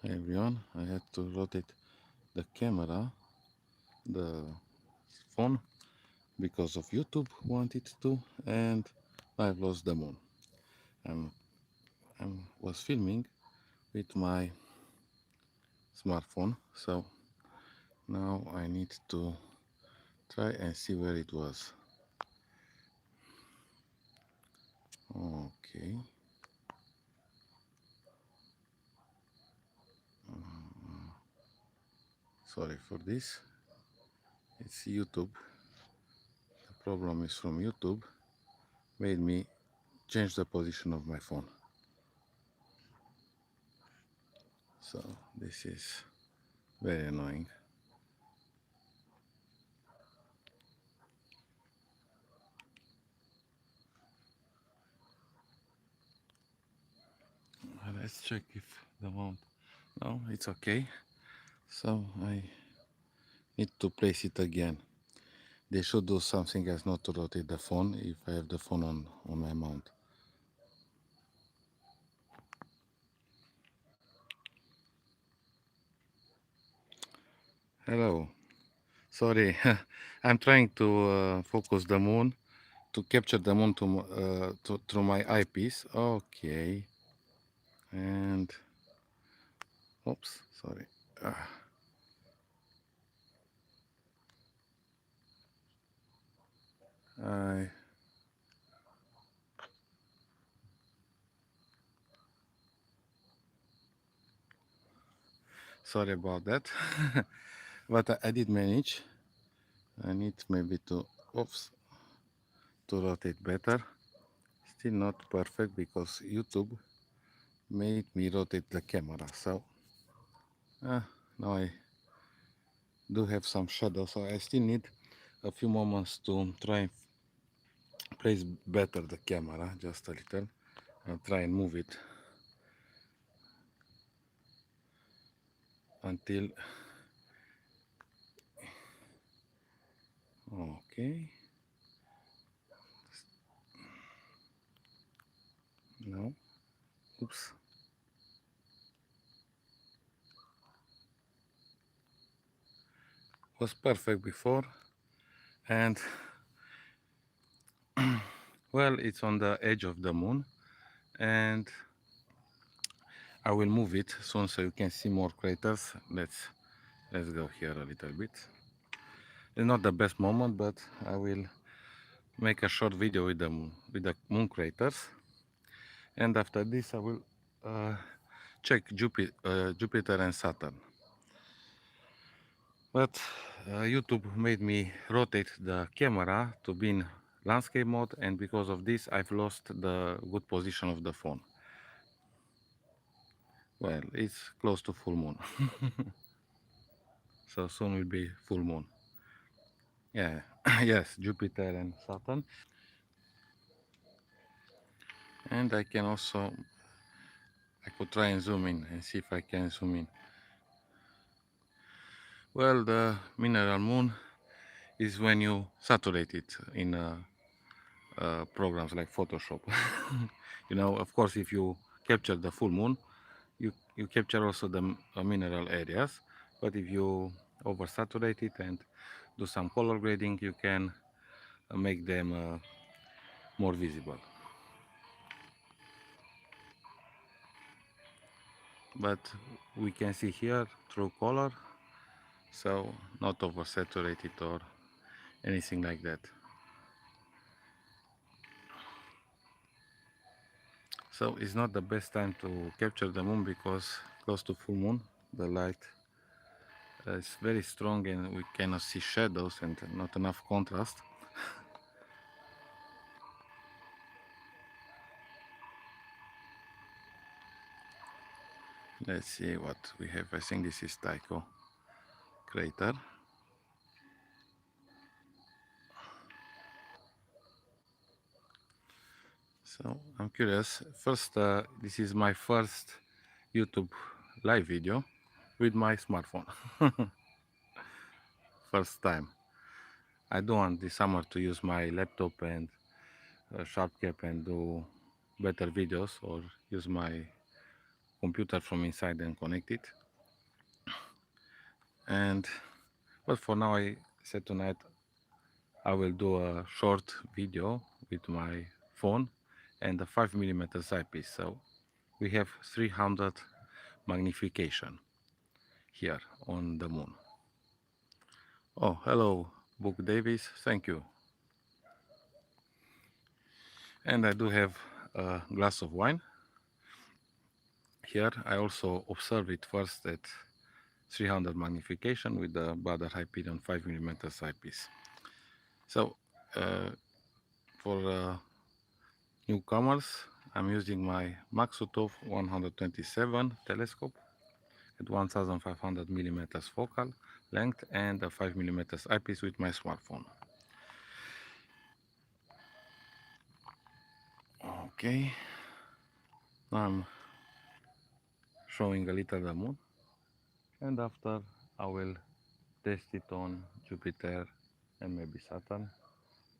Hi everyone, I had to rotate the camera, the phone, because of YouTube wanted to, and I've lost the moon. I'm, I was filming with my smartphone, so now I need to try and see where it was. Okay. Sorry for this. It's YouTube. The problem is from YouTube. Made me change the position of my phone. So this is very annoying. Let's check if the mount. No, it's okay. So I need to place it again. They should do something else, not to rotate the phone if I have the phone on my mount. Hello. Sorry, I'm trying to focus the moon, to capture the moon through my eyepiece. Okay. And, oops, sorry. Ah, I Sorry about that. But I did manage. I need maybe to, oops, to rotate better. Still not perfect because YouTube made me rotate the camera. So now I do have some shadow, so I still need a few moments to try and place better the camera, just a little. I'll try and move it until, okay, no, oops. Was perfect before, and well, it's on the edge of the moon, and I will move it soon so you can see more craters. Let's go here a little bit. It's not the best moment, but I will make a short video with the moon craters, and after this I will check Jupiter and Saturn. But YouTube made me rotate the camera to be in landscape mode, and because of this I've lost the good position of the phone. Well, it's close to full moon. So soon will be full moon. Yeah, yes, Jupiter and Saturn. And I can also, I could try and zoom in and see if I can zoom in. Well, the mineral moon is when you saturate it in programs like Photoshop. You know, of course, if you capture the full moon, you capture also the mineral areas. But if you oversaturate it and do some color grading, you can make them more visible. But we can see here through color, so not oversaturated or anything like that. So it's not the best time to capture the moon because close to full moon the light is very strong and we cannot see shadows and not enough contrast. Let's see what we have. I think this is Tycho crater. So I'm curious. First, this is my first YouTube live video with my smartphone. First time. I don't want this summer to use my laptop and sharp cap and do better videos or use my computer from inside and connect it. And but for now I said tonight I will do a short video with my phone and a 5mm eyepiece. So we have 300 magnification here on the moon. Oh, hello, Book Davis, thank you. And I do have a glass of wine. Here I also observe it first at 300 magnification with the Baader Hyperion 5mm eyepiece. So for newcomers, I'm using my Maksutov 127 telescope at 1500 millimeters focal length and a 5mm eyepiece with my smartphone. Okay, now I'm showing a little the moon, and after I will test it on Jupiter and maybe Saturn.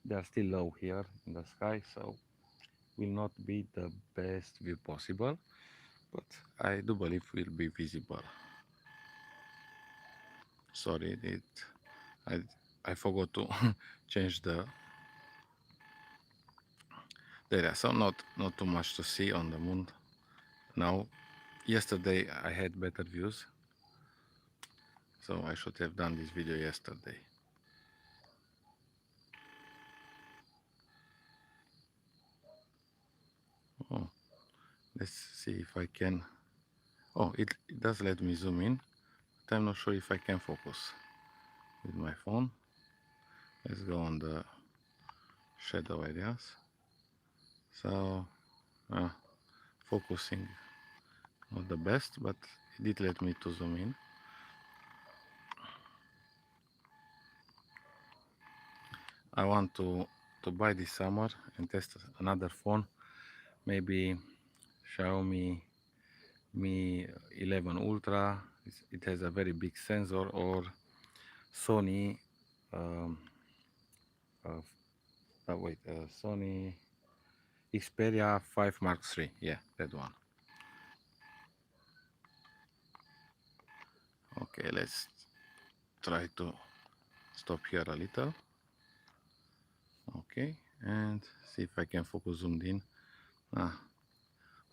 They are still low here in the sky, so will not be the best view possible, but I do believe will be visible. Sorry, I forgot to change the area, so not too much to see on the moon now. Yesterday I had better views, so I should have done this video yesterday. Oh, let's see if I can. Oh, it does let me zoom in, but I'm not sure if I can focus with my phone. Let's go on the shadow areas. So focusing not the best, but it did let me to zoom in. I want to buy this summer and test another phone, maybe Xiaomi Mi 11 Ultra. It has a very big sensor, or Sony Sony Xperia 5 Mark III. Yeah, that one. Okay, let's try to stop here a little. Okay, and see if I can focus zoomed in.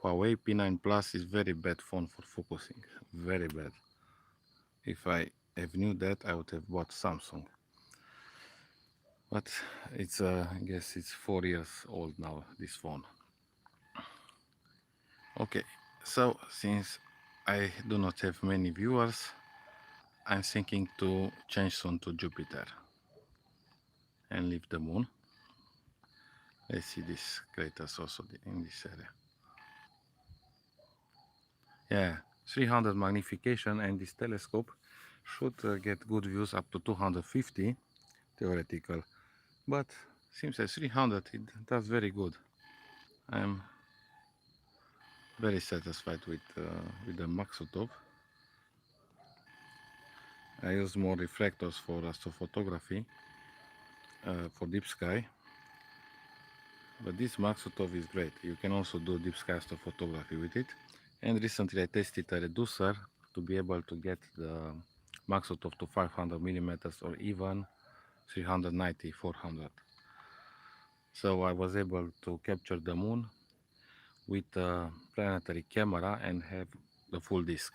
Huawei P9 Plus is very bad phone for focusing, very bad. If I have knew that, I would have bought Samsung. But it's I guess it's 4 years old now, this phone. Okay, so since I do not have many viewers, I'm thinking to change soon to Jupiter and leave the moon. Let's see these craters also in this area. Yeah, 300 magnification, and this telescope should get good views up to 250 theoretical, but seems at 300 it does very good. I'm very satisfied with the Maksutov. I use more reflectors for astrophotography for deep sky, but this Maksutov is great. You can also do deep sky astrophotography with it. And recently I tested a reducer to be able to get the Maksutov to 500 millimeters or even 390, 400. So I was able to capture the moon with a planetary camera and have the full disc.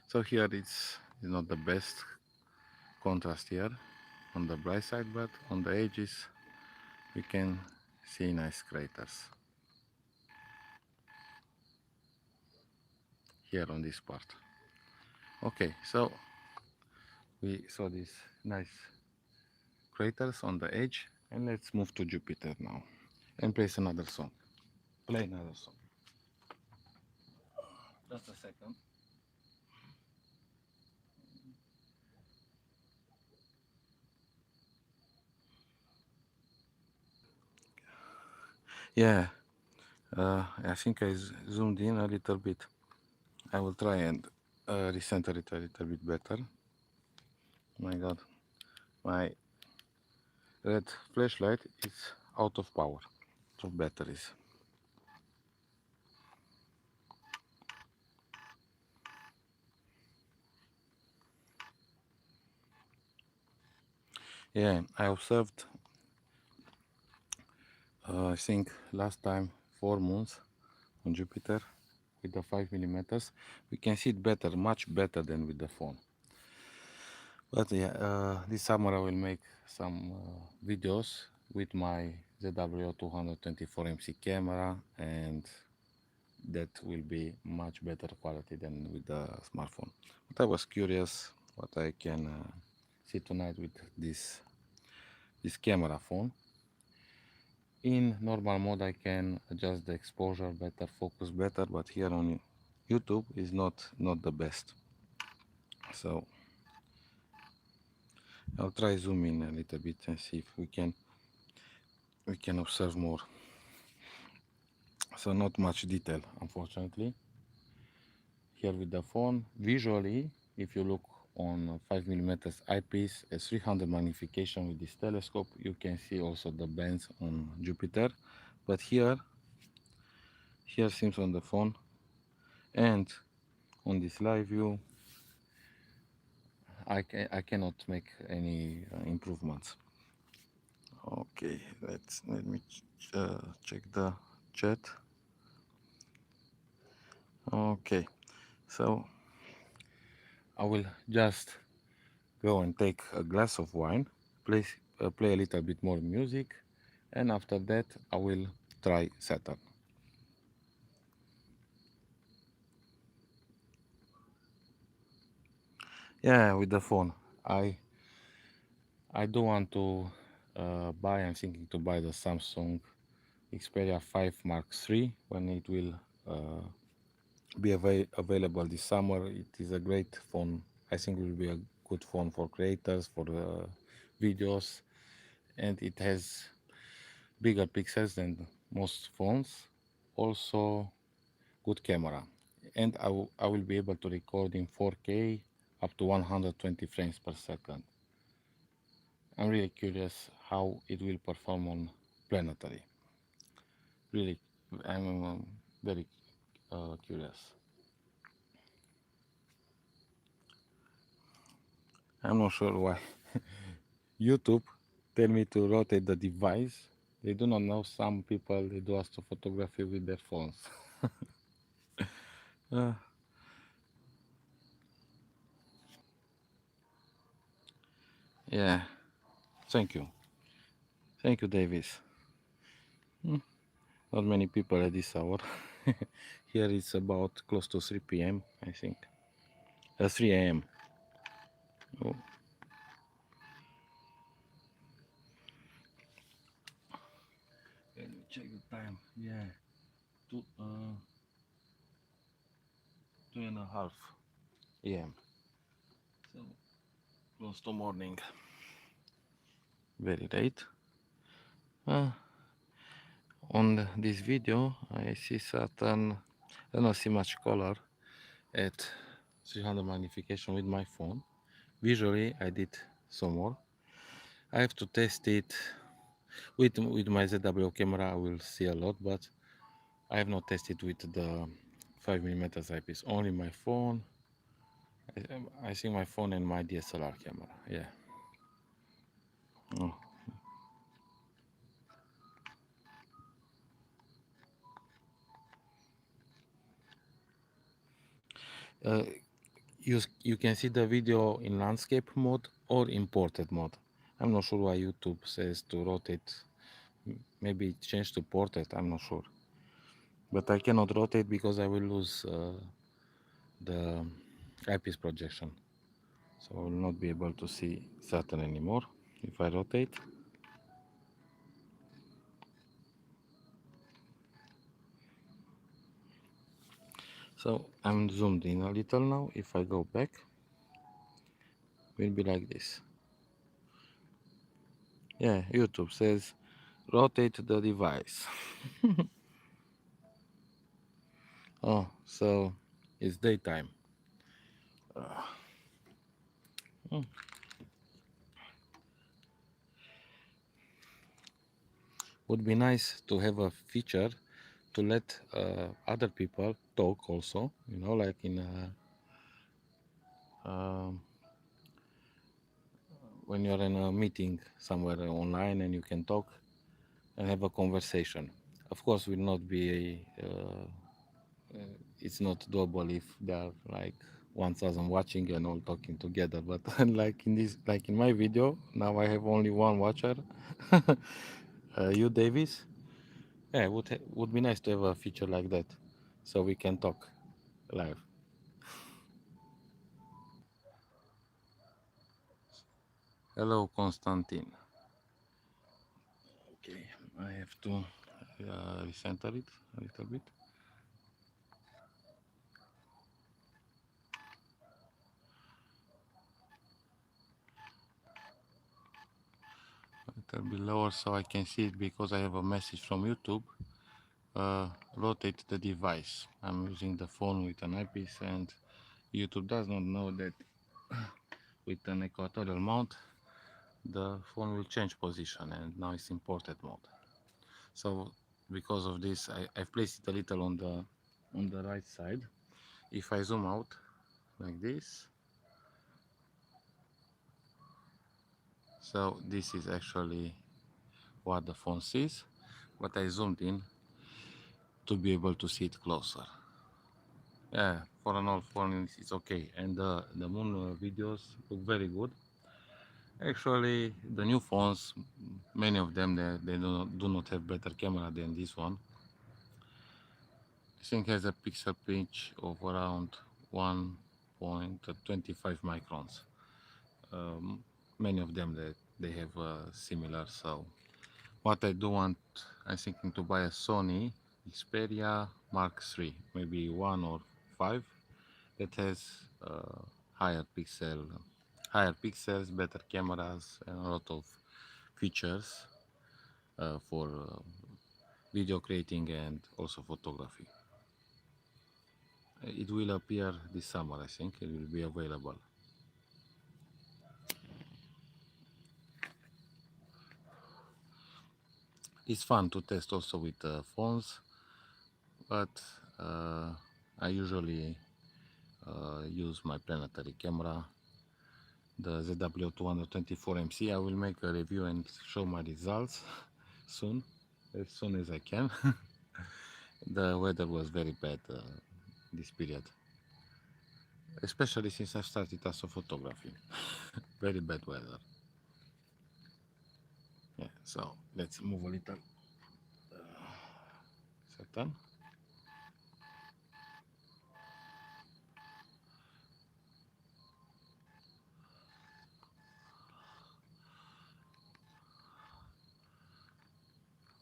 So here it's not the best contrast here on the bright side, but on the edges we can see nice craters here on this part. Okay, so we saw these nice craters on the edge, and let's move to Jupiter now and play another song. Just a second. Yeah, I think I zoomed in a little bit. I will try and recenter it a little bit better. My god, my red flashlight is out of power, of batteries. Yeah, I observed, I think last time 4 months on Jupiter with the 5 millimeters. We can see it better, much better than with the phone. But yeah, this summer I will make some videos with my ZWO 224 MC camera, and that will be much better quality than with the smartphone. But I was curious what I can see tonight with this camera phone. In normal mode I can adjust the exposure better, focus better, but here on YouTube is not the best. So I'll try zoom in a little bit and see if we can observe more. So not much detail, unfortunately. Here with the phone, visually, if you look on 5 millimeters eyepiece, a 300 magnification with this telescope, you can see also the bands on Jupiter. But here seems on the phone and on this live view, I cannot make any improvements. Okay, let me check the chat. Okay, so I will just go and take a glass of wine, play a little bit more music, and after that I will try Saturn. Yeah, with the phone. I do want to buy. I'm thinking to buy the Samsung Xperia 5 Mark III when it will be available this summer. It is a great phone. I think it will be a good phone for creators, for videos, and it has bigger pixels than most phones. Also, good camera, and I will be able to record in 4K up to 120 frames per second. I'm really curious how it will perform on planetary. Really, I'm very curious. I'm not sure why YouTube tell me to rotate the device. They do not know some people they do astrophotography with their phones. uh, yeah, thank you. Thank you, Davis. Not many people at this hour. Here it's about close to 3 p.m. I think. 3 a.m. Oh, let me check the time. Yeah, two, 2:30 a.m. So close to morning. Very late. Uh, on this video, I see Saturn. I don't see much color at 300 magnification with my phone. Visually, I did some more. I have to test it with my ZWO camera. I will see a lot, but I have not tested with the 5 millimeters eyepiece. Only my phone. I think my phone and my DSLR camera. Yeah. Oh. Uh, you can see the video in landscape mode or in portrait mode. I'm not sure why YouTube says to rotate. Maybe it changed to portrait. I'm not sure. But I cannot rotate because I will lose the eyepiece projection. So I will not be able to see Saturn anymore if I rotate. So I'm zoomed in a little now. If I go back, it will be like this. Yeah, YouTube says rotate the device. Oh, so it's daytime. Hmm. Would be nice to have a feature to let other people talk also, like in when you're in a meeting somewhere online and you can talk and have a conversation. Of course, will not be it's not doable if there are like 1000 watching and all talking together, but like in this, like in my video now, I have only one watcher. You, Davis. Yeah, would be nice to have a feature like that, so we can talk live. Hello, Konstantin. Okay, I have to recenter it a little bit. A little bit lower so I can see it, because I have a message from YouTube. Rotate the device. I'm using the phone with an eyepiece, and YouTube does not know that with an equatorial mount the phone will change position, and now it's in portrait mode. So because of this, I've placed it a little on the right side. If I zoom out like this, so this is actually what the phone sees, but I zoomed in to be able to see it closer. Yeah, for an old phone it's okay, and the moon videos look very good. Actually, the new phones, many of them, they do not have better camera than this one. This thing has a pixel pitch of around 1.25 microns. Many of them, they have similar. So what I do want, I'm thinking to buy a Sony Xperia Mark III, maybe 1 or 5, that has higher higher pixels, better cameras, and a lot of features for video creating and also photography. It will appear this summer, I think. It will be available. It's fun to test also with phones, but I usually use my planetary camera, the ZWO 224 MC. I will make a review and show my results soon, as soon as I can. The weather was very bad this period, especially since I started astrophotography. Very bad weather. Yeah, so let's move a little. Saturn.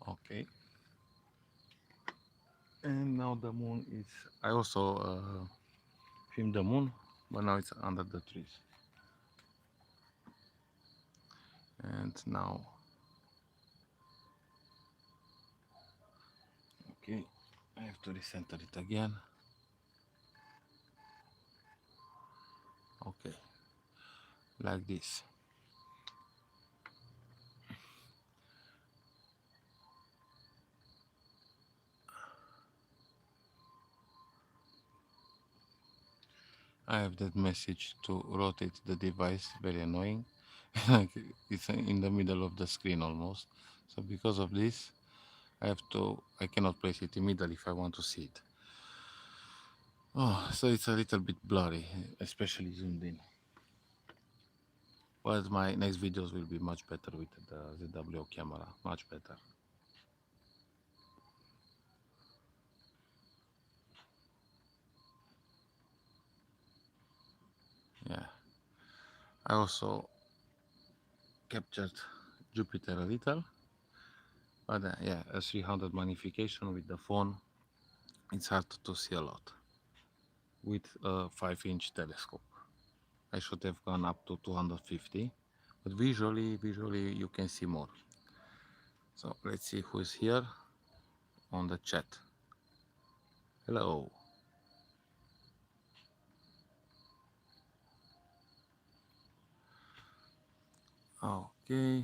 Okay. And now the moon is. I also filmed the moon, but now it's under the trees. And now, okay, I have to recenter it again. Okay, like this. I have that message to rotate the device, very annoying. Like it's in the middle of the screen almost. So because of this, I cannot place it immediately if I want to see it. Oh, so it's a little bit blurry, especially zoomed in. But my next videos will be much better with the ZWO camera, much better. Yeah, I also captured Jupiter a little, but yeah, a 300 magnification with the phone, it's hard to see a lot with a 5-inch telescope. I should have gone up to 250, but visually you can see more. So let's see who is here on the chat. Hello. Okay,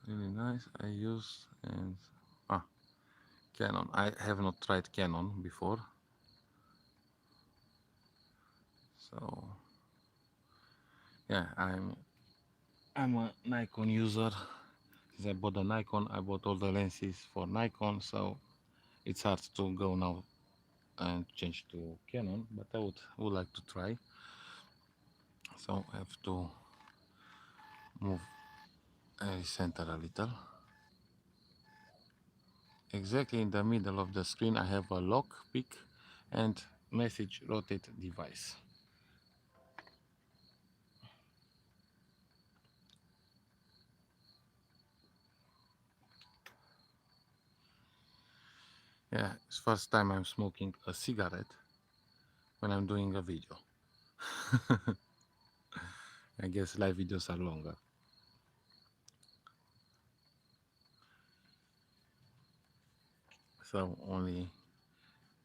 really nice. I use and Canon. I have not tried Canon before, so yeah, I'm a Nikon user. Since I bought the Nikon, I bought all the lenses for Nikon, so it's hard to go now and change to Canon, but I would like to try. So I have to move center a little. Exactly in the middle of the screen I have a lock pick and message rotate device. Yeah, it's first time I'm smoking a cigarette when I'm doing a video. I guess live videos are longer. So only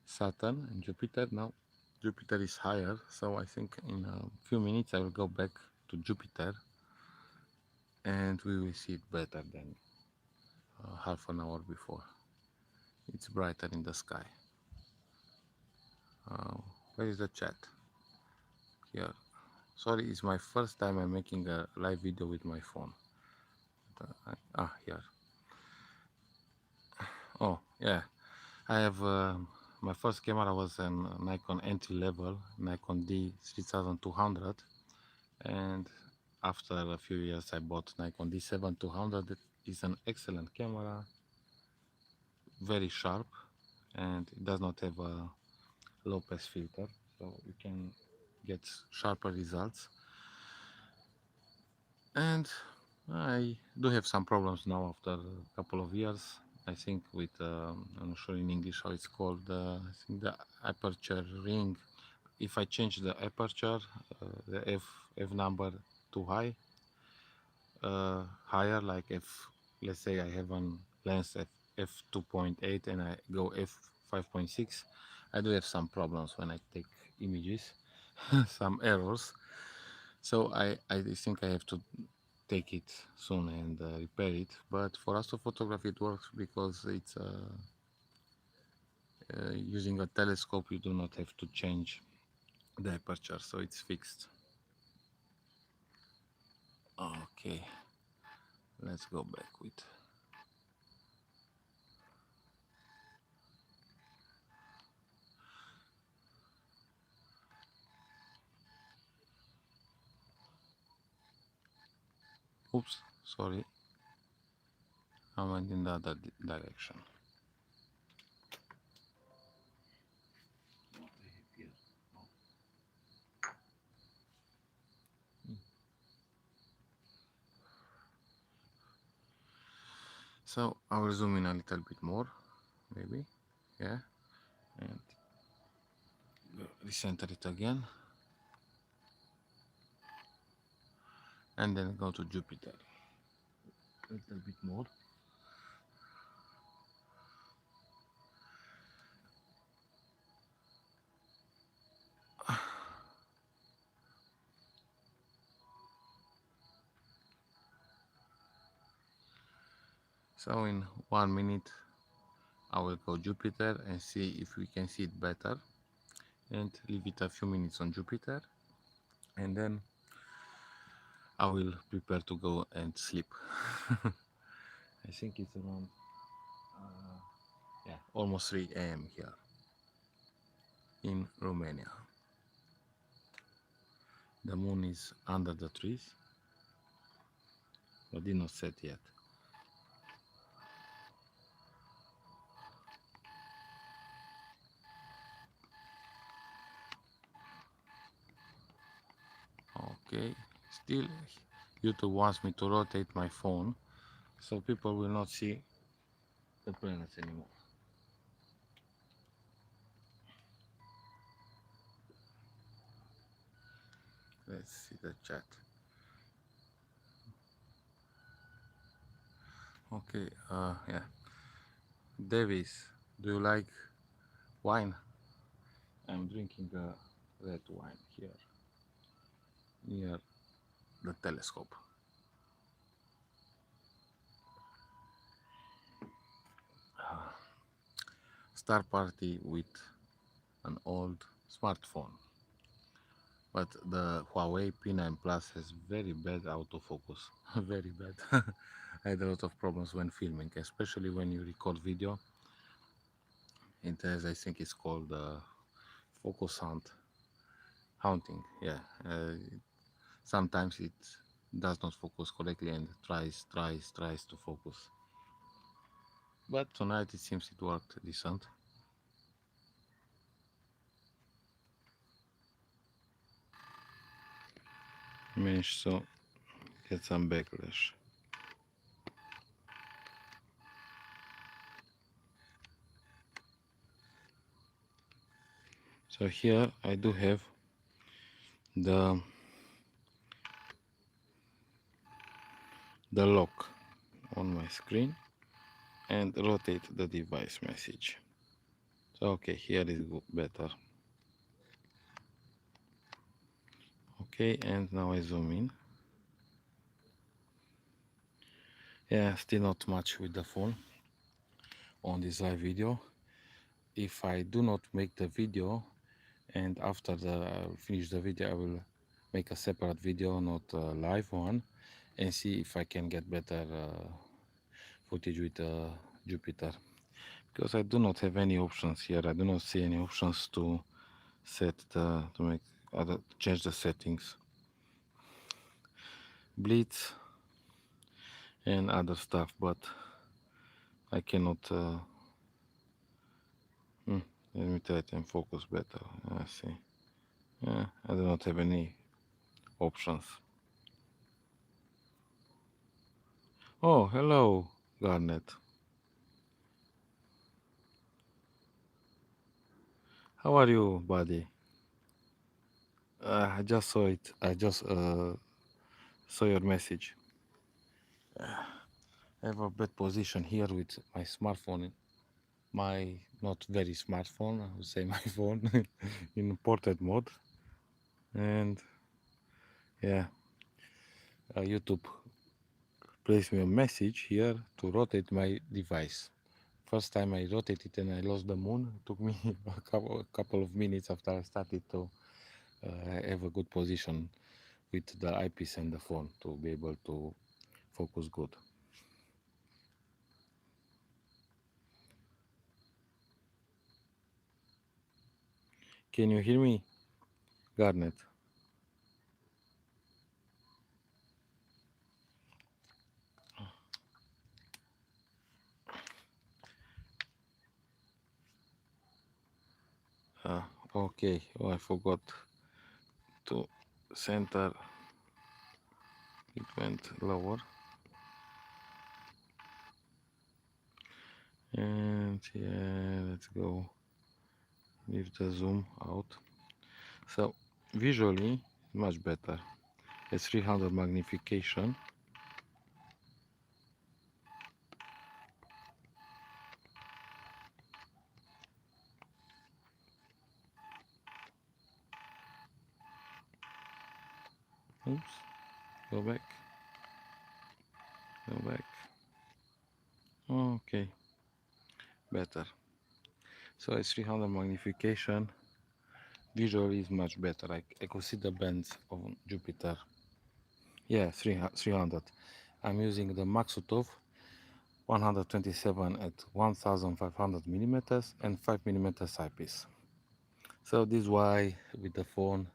Saturn and Jupiter. Now Jupiter is higher, so I think in a few minutes I will go back to Jupiter and we will see it better than half an hour before. It's brighter in the sky. Where is the chat? Here. Sorry, it's my first time I'm making a live video with my phone. Here. Oh, yeah. I have my first camera was an Nikon entry level, Nikon D3200, and after a few years I bought Nikon D7200. It is an excellent camera, very sharp, and it does not have a low pass filter, so you can get sharper results. And I do have some problems now after a couple of years. I think with I'm not sure in English how it's called. I think the aperture ring. If I change the aperture, the f number too high, higher, like if let's say I have a lens at f2.8 and I go f5.6, I do have some problems when I take images, some errors. So I think I have to take it soon and repair it. But for astrophotography it works because it's using a telescope. You do not have to change the aperture, so it's fixed. Okay, let's go back with oops, sorry, I went in the other direction. So I will zoom in a little bit more, maybe, yeah, and recenter it again, and then go to Jupiter a little bit more. So in 1 minute I will go Jupiter and see if we can see it better, and leave it a few minutes on Jupiter, and then I will prepare to go and sleep. I think it's around yeah, almost 3 a.m. here in Romania. The moon is under the trees, but did not set yet. Okay, still YouTube wants me to rotate my phone so people will not see the planets anymore. Let's see the chat. Okay, yeah. Davis, do you like wine? I'm drinking a red wine here near the telescope. Star party with an old smartphone. but the Huawei P9 Plus has very bad autofocus. Very bad. I had a lot of problems when filming, especially when you record video. It has, I think it's called focus haunting. Yeah, sometimes it does not focus correctly and tries to focus. But tonight it seems it worked decent. Managed to get some backlash. So here I do have the lock on my screen and rotate the device message. So okay, here is better. Okay, and now I zoom in. Yeah, still not much with the phone on this live video. If I do not make the video and after I'll finish the video, I will make a separate video, not a live one, and see if I can get better footage with Jupiter, because I do not have any options here. I do not see any options to set to make change the settings, blitz and other stuff, but I cannot let me try and focus better. I see. I do not have any options. Oh, hello, Garnet. How are you, buddy? I just saw it. I just saw your message. I have a bad position here with my smartphone. My not very smartphone, I would say my phone in portrait mode. And yeah, YouTube placed me a message here to rotate my device. First time I rotated it and I lost the moon. It took me a couple of minutes after I started to have a good position with the eyepiece and the phone to be able to focus good. Can you hear me, Garnet? Okay, oh, I forgot to center. It went lower. And yeah, let's go. Leave the zoom out. So visually, much better. It's 300 magnification. Oops, go back, go back. Okay, better. So it's 300 magnification. Visually is much better. I could see the bands of Jupiter. Yeah, 300. I'm using the Maksutov 127 at 1500 millimeters and 5 millimeters eyepiece. So this is why with the phone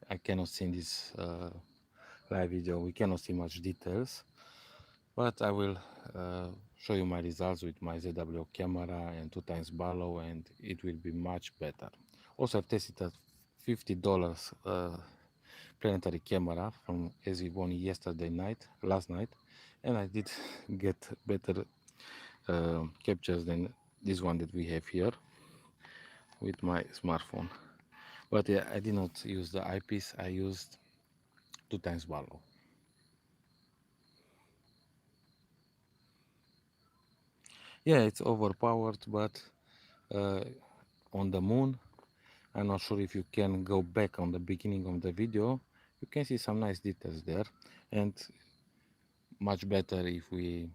I cannot see in this live video, we cannot see much details, but I will show you my results with my ZWO camera and 2x Barlow, and it will be much better. Also I've tested a $50 planetary camera from as we won last night, and I did get better captures than this one that we have here with my smartphone. But yeah, I did not use the eyepiece, I used 2x Barlow. Yeah, it's overpowered, but on the moon, I'm not sure if you can go back on the beginning of the video. You can see some nice details there, and much better if we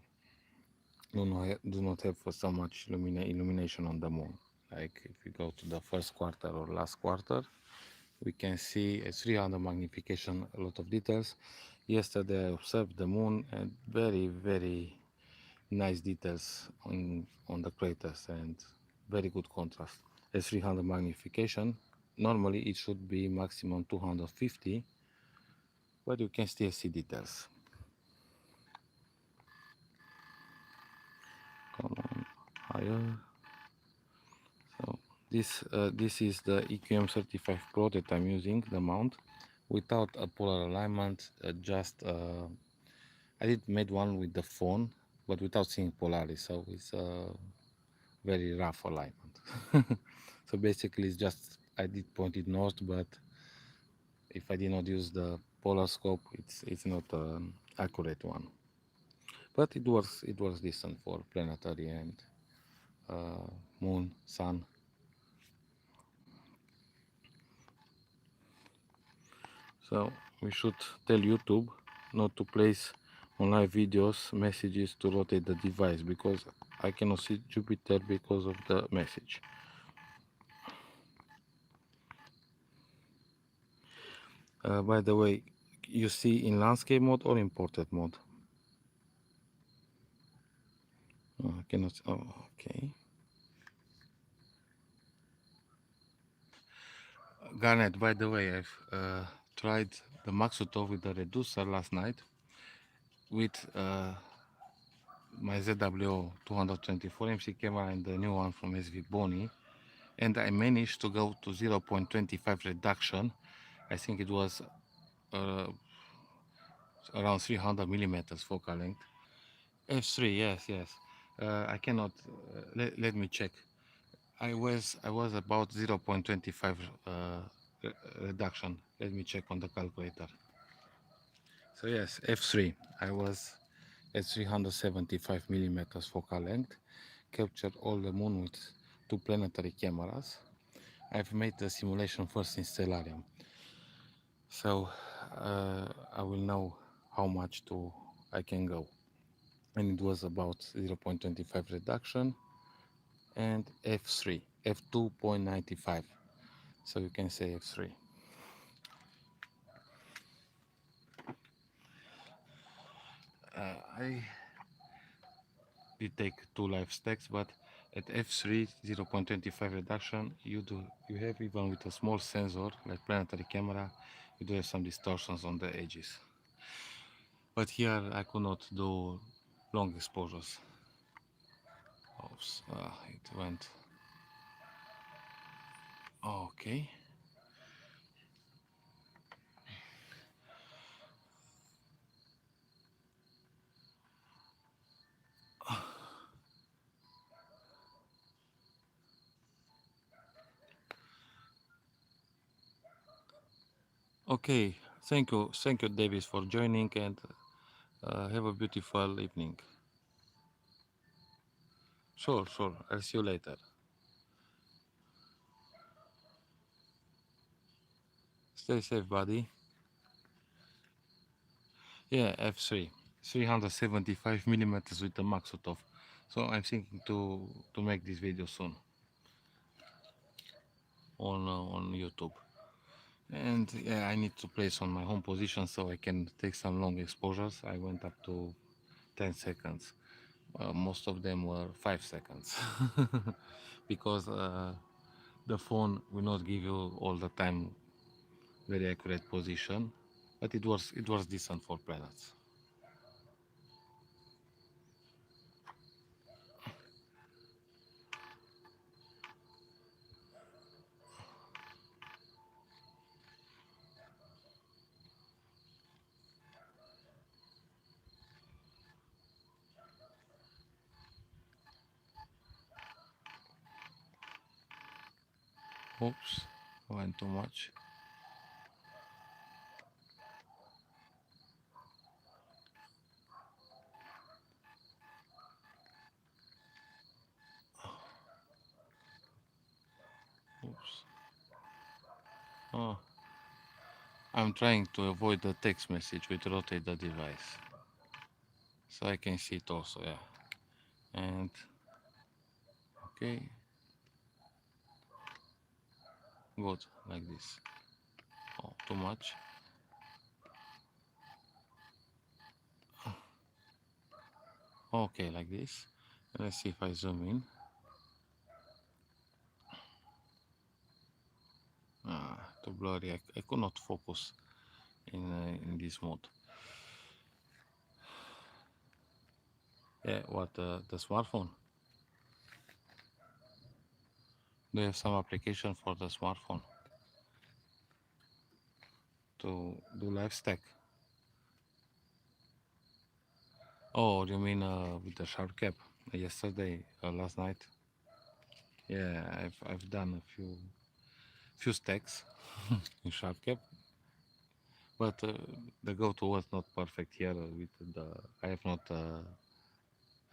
do not have so much illumination on the moon. Like if we go to the first quarter or last quarter, we can see a 300 magnification, a lot of details. Yesterday I observed the moon and very nice details on the craters and very good contrast. A 300 magnification, normally it should be maximum 250, but you can still see details. Come on, higher. So this is the EQM 35 Pro that I'm using, the mount, without a polar alignment. I did made one with the phone, but without seeing polarity, so it's a very rough alignment. So basically, it's just I did pointed north, but if I did not use the polar scope, it's not an accurate one. But it was decent for planetary and moon, sun. So we should tell YouTube not to place on live videos messages to rotate the device, because I cannot see Jupiter because of the message. By the way, you see in landscape mode or in portrait mode? Oh, I cannot. Oh, okay. Garnet, by the way, I've tried the Maksutov with the reducer last night with my ZWO 224 MC camera and the new one from SV Boni, and I managed to go to 0.25 reduction. I think it was uh, around 300 millimeters focal length. F3, yes. I cannot. Let me check. I was about 0.25 reduction. Let me check on the calculator. So yes, F3. I was at 375 millimeters focal length. Captured all the moon with two planetary cameras. I've made the simulation first in Stellarium, so I will know how much I can go. And it was about 0.25 reduction and F3, F2.95. So you can say F3. I did take two live stacks, but at F3 0.25 reduction, you have, even with a small sensor like planetary camera, you do have some distortions on the edges. But here I could not do long exposures. Oops, it went. Okay. Okay, thank you, Davis, for joining, and have a beautiful evening. Sure, I'll see you later. Stay safe, buddy. Yeah, F3, 375 millimeters with the Maksutov. So I'm thinking to make this video soon on YouTube. And yeah, I need to place on my home position so I can take some long exposures. I went up to 10 seconds. Most of them were 5 seconds because the phone will not give you all the time very accurate position, but it was decent for planets. Oops, went too much. Oops. Oh, I'm trying to avoid the text message with rotate the device, so I can see it also. Yeah, and okay, good like this. No, too much. Okay, like this. Let's see if I zoom in. Too blurry. I could not focus in this mode. Yeah, what the smartphone? Do you have some application for the smartphone to do live stack? Oh, you mean with the sharp cap? Yesterday, last night? Yeah, I've done a few stacks in sharp cap, but the GoTo was not perfect here. With the I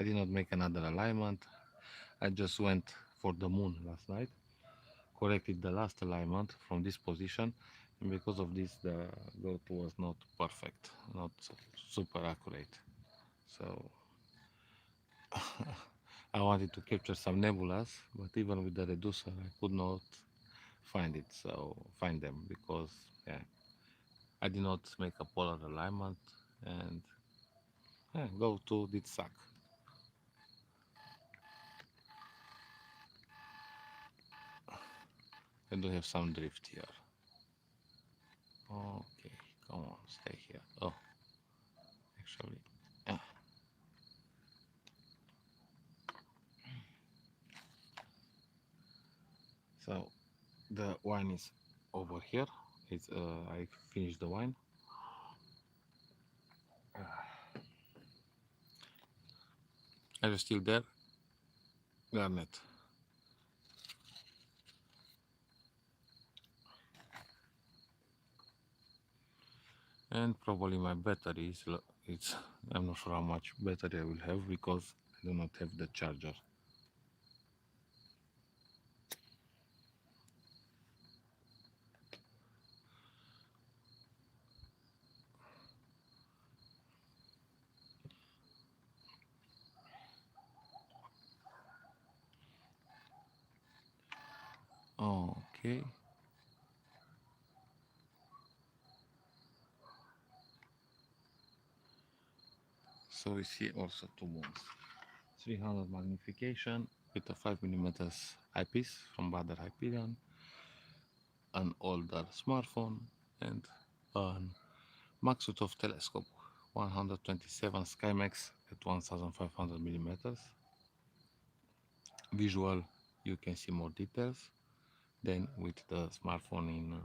did not make another alignment. I just went for the moon last night, corrected the last alignment from this position, and because of this, the GoTo was not perfect, not super accurate. So I wanted to capture some nebulas, but even with the reducer, I could not find them because yeah, I did not make a polar alignment, and yeah, GoTo did suck. I do have some drift here. Okay, come on, stay here. Oh, actually, yeah. So the wine is over here. It's I finished the wine. Are you still there, Garnet? And probably my battery is it's I'm not sure how much battery I will have because I do not have the charger. Okay. So we see also two modes. 300 magnification with a 5 mm eyepiece from Baader Hyperion, an older smartphone, and an Maksutov telescope, 127 Skymax at 1500 mm. Visual, you can see more details than with the smartphone in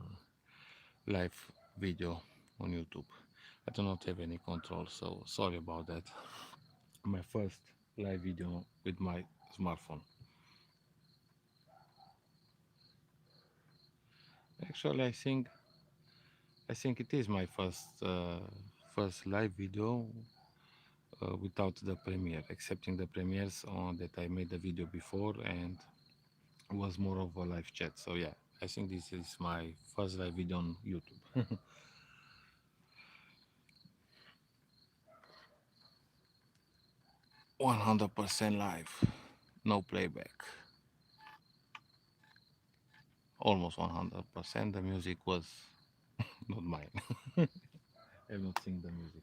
live video on YouTube. I do not have any control, so sorry about that. My first live video with my smartphone. Actually, I think it is my first live video without the premiere, excepting the premieres on that I made the video before and was more of a live chat. So yeah, I think this is my first live video on YouTube. 100% live, no playback, almost 100%. The music was not mine. I'm not sing the music.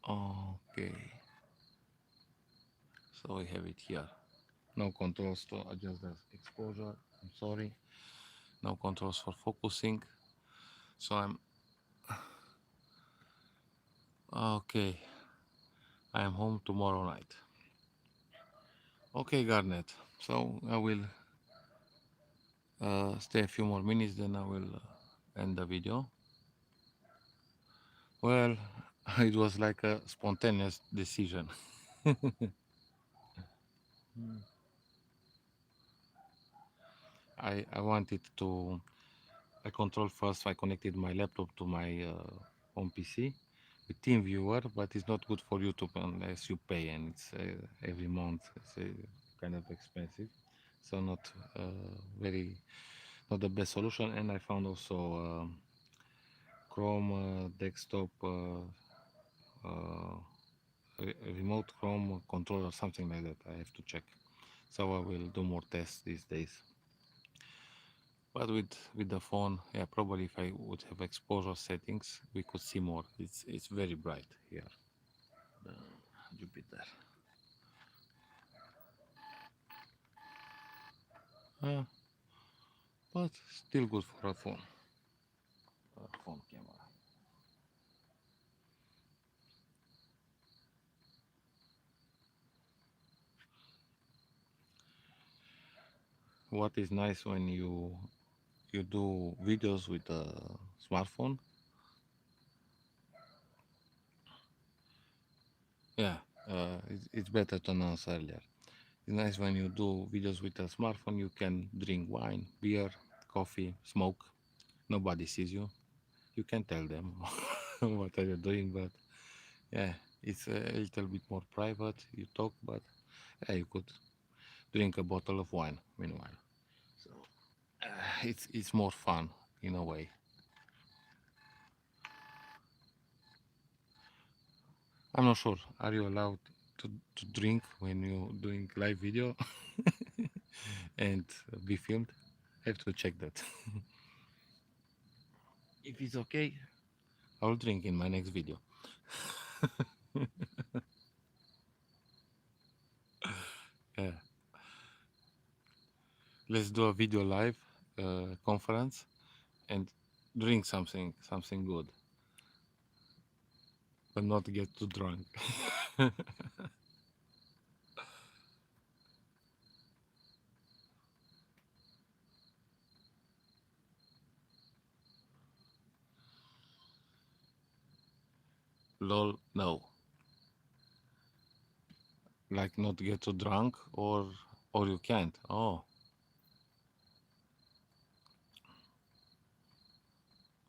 Okay, so we have it here. No controls to adjust the exposure. I'm sorry. No controls for focusing. So I'm okay. I am home tomorrow night. Okay, Garnet. So I will stay a few more minutes, then I will end the video. Well, it was like a spontaneous decision. I wanted to. I control first. I connected my laptop to my home PC with TeamViewer, but it's not good for YouTube unless you pay, and it's every month. It's kind of expensive, so not very not the best solution. And I found also Chrome desktop remote Chrome control or something like that. I have to check. So I will do more tests these days. But with the phone, yeah, probably if I would have exposure settings, we could see more. It's very bright here. The Jupiter. Uh, but still good for a phone. Phone camera. What is nice when you do videos with a smartphone? Yeah, it's better to announce earlier. It's nice when you do videos with a smartphone. You can drink wine, beer, coffee, smoke. Nobody sees you. You can tell them what are you doing, but yeah, it's a little bit more private. You talk, but yeah, you could drink a bottle of wine meanwhile. So it's more fun in a way. I'm not sure. Are you allowed to drink when you're doing live video and be filmed? I have to check that. If it's okay, I'll drink in my next video. Yeah. Let's do a video live conference and drink something good, but not get too drunk. Lol, no. Like not get too drunk or you can't. Oh,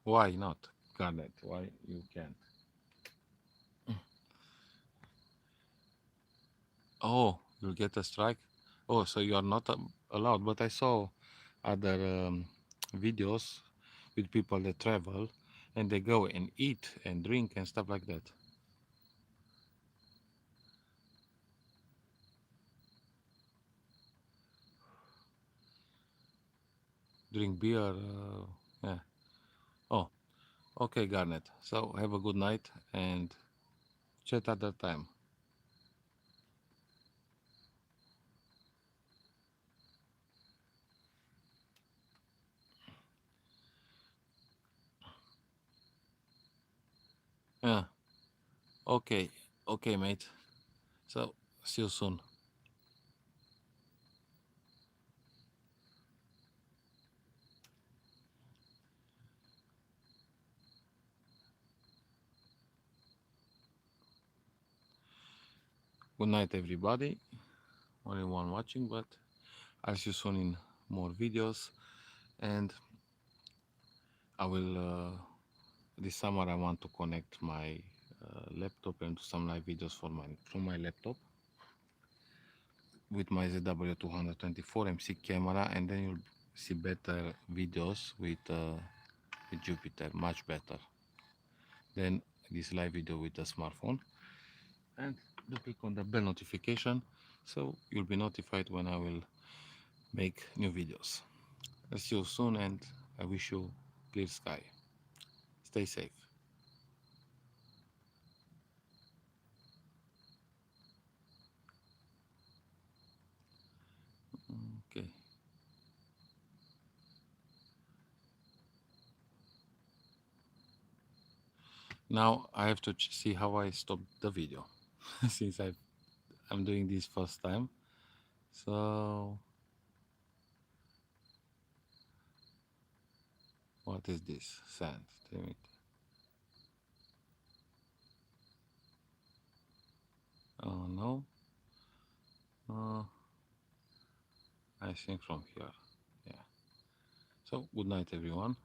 why not? Garnet, why you can't? Oh, you'll get a strike. Oh, so you are not allowed. But I saw other videos with people that travel and they go and eat and drink and stuff like that. Drink beer. Yeah. Oh, okay, Garnet. So have a good night and chat at that time. Yeah. Okay. Okay, mate. So see you soon. Good night, everybody. Only one watching, but I'll see you soon in more videos. And I will. This summer, I want to connect my laptop and do some live videos from my laptop with my ZWO 224 MC camera, and then you'll see better videos with Jupiter, much better than this live video with the smartphone. And do click on the bell notification so you'll be notified when I will make new videos. I'll see you soon, and I wish you clear sky. Stay safe. Okay. Now I have to see how I stop the video since I'm doing this first time. So what is this? Sand. Damn it. Oh no. Uh, I think from here. Yeah. So good night, everyone.